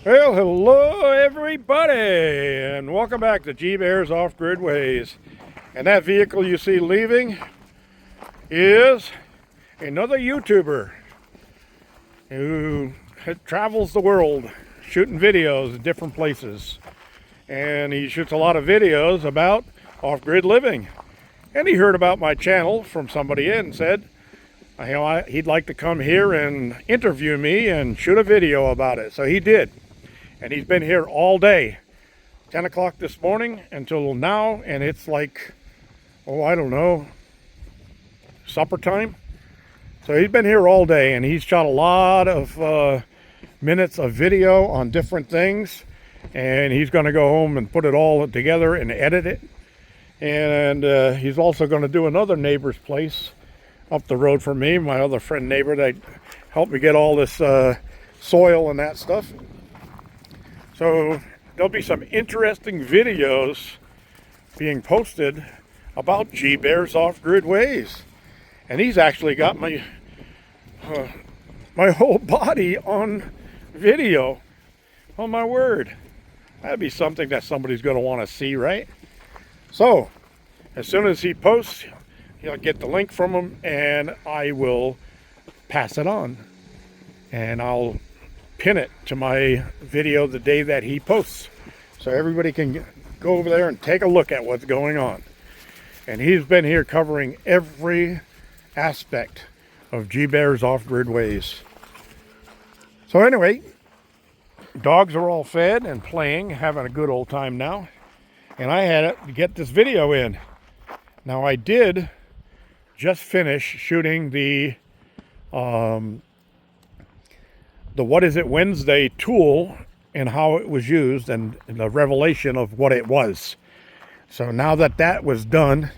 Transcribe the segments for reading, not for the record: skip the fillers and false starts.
Well, hello everybody, and welcome back to G Bears Off-Grid Ways. And that vehicle you see leaving is another YouTuber who travels the world shooting videos in different places. And he shoots a lot of videos about off-grid living. And he heard about my channel from somebody and said, he'd like to come here and interview me and shoot a video about it. So he did. And he's been here all day, 10 o'clock this morning until now, and it's like, I don't know, supper time. So he's been here all day, and he's shot a lot of minutes of video on different things, and he's going to go home and put it all together and edit it. And he's also going to do another neighbor's place up the road from me, my other friend neighbor that helped me get all this soil and that stuff. So there'll be some interesting videos being posted about G Bears Off-Grid Ways. And he's actually got my whole body on video. Oh my word. That'd be something that somebody's going to want to see, right? So as soon as he posts, he'll get the link from him and I will pass it on. And I'll pin it to my video the day that he posts, so everybody can go over there and take a look at what's going on. And he's been here covering every aspect of G Bears Off-Grid Ways. So anyway, dogs are all fed and playing, having a good old time now, and I had to get this video in. Now I did just finish shooting the What Is It Wednesday tool and how it was used and the revelation of what it was. So now that that was done,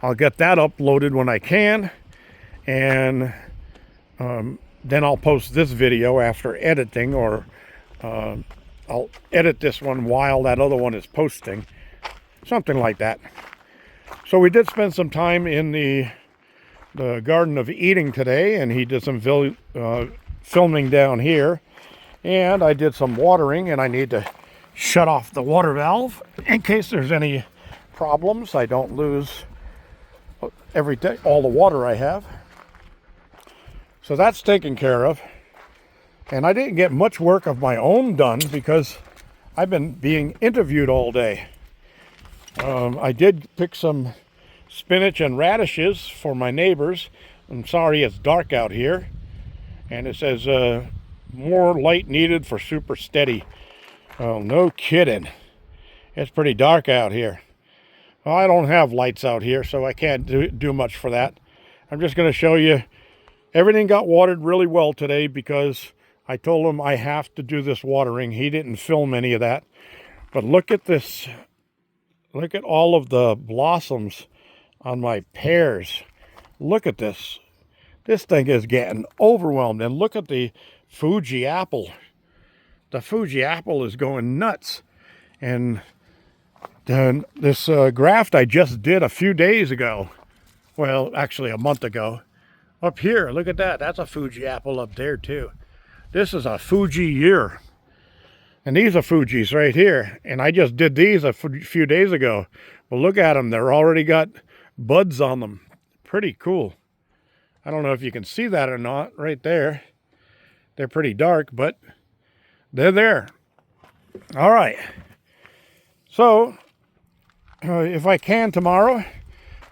I'll get that uploaded when I can, and then I'll post this video after editing, or I'll edit this one while that other one is posting, something like that. So we did spend some time in the Garden of Eden today, and he did some filming down here, and I did some watering, and I need to shut off the water valve in case there's any problems. I don't lose all the water I have. So that's taken care of. And I didn't get much work of my own done because I've been being interviewed all day. I did pick some spinach and radishes for my neighbors. I'm sorry it's dark out here. And it says, more light needed for super steady. Oh, no kidding. It's pretty dark out here. Well, I don't have lights out here, so I can't do much for that. I'm just going to show you everything got watered really well today because I told him I have to do this watering. He didn't film any of that. But look at this. Look at all of the blossoms on my pears. Look at this. This thing is getting overwhelmed. And look at the Fuji apple. The Fuji apple is going nuts. And then this graft I just did a few days ago. Well, actually a month ago. Up here, look at that. That's a Fuji apple up there too. This is a Fuji year. And these are Fujis right here. And I just did these a few days ago. Well, look at them. They're already got buds on them. Pretty cool. I don't know if you can see that or not right there. They're pretty dark, but they're there. All right. So, if I can tomorrow,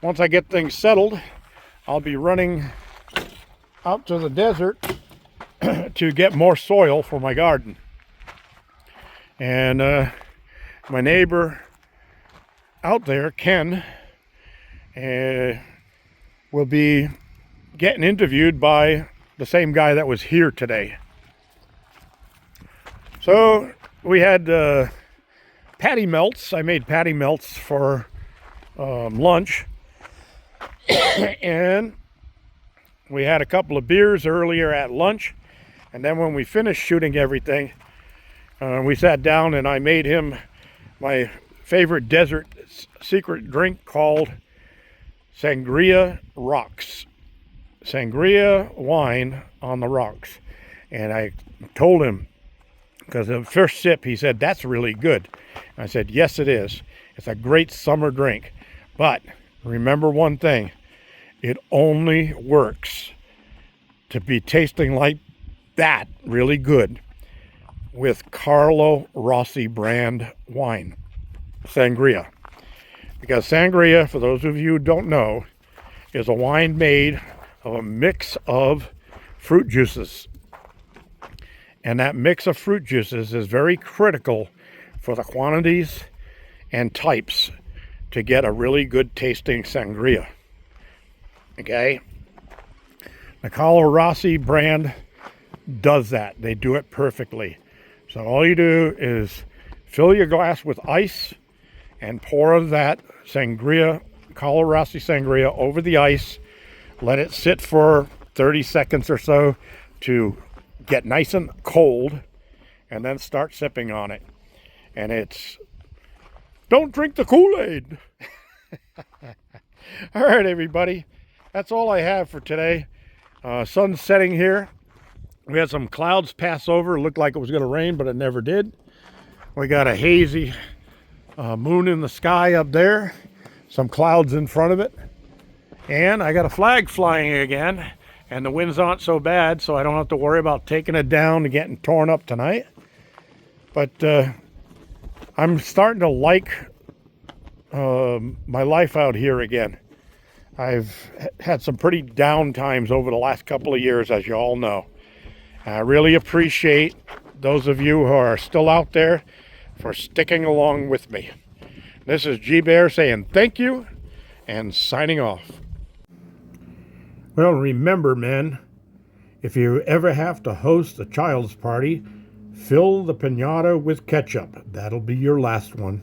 once I get things settled, I'll be running out to the desert to get more soil for my garden. And my neighbor out there, Ken, will be getting interviewed by the same guy that was here today. So we had patty melts. I made patty melts for lunch. And we had a couple of beers earlier at lunch. And then when we finished shooting everything, we sat down and I made him my favorite desert secret drink called Sangria Rocks. Sangria wine on the rocks. And I told him because the first sip, he said, that's really good. And I said, yes, it is. It's a great summer drink. But remember one thing, it only works to be tasting like that really good with Carlo Rossi brand wine, sangria. Because sangria, for those of you who don't know, is a wine made of a mix of fruit juices. And that mix of fruit juices is very critical for the quantities and types to get a really good tasting sangria. Okay? The Carlo Rossi brand does that. They do it perfectly. So all you do is fill your glass with ice and pour that sangria, Carlo Rossi sangria, over the ice. Let it sit for 30 seconds or so to get nice and cold, and then start sipping on it. And it's, don't drink the Kool-Aid. All right, everybody. That's all I have for today. Sun's setting here. We had some clouds pass over. It looked like it was going to rain, but it never did. We got a hazy moon in the sky up there. Some clouds in front of it. And I got a flag flying again. And the winds aren't so bad, so I don't have to worry about taking it down and getting torn up tonight. But I'm starting to like my life out here again. I've had some pretty down times over the last couple of years, as you all know. I really appreciate those of you who are still out there for sticking along with me. This is G Bear saying thank you and signing off. Well, remember, men, if you ever have to host a child's party, fill the piñata with ketchup. That'll be your last one.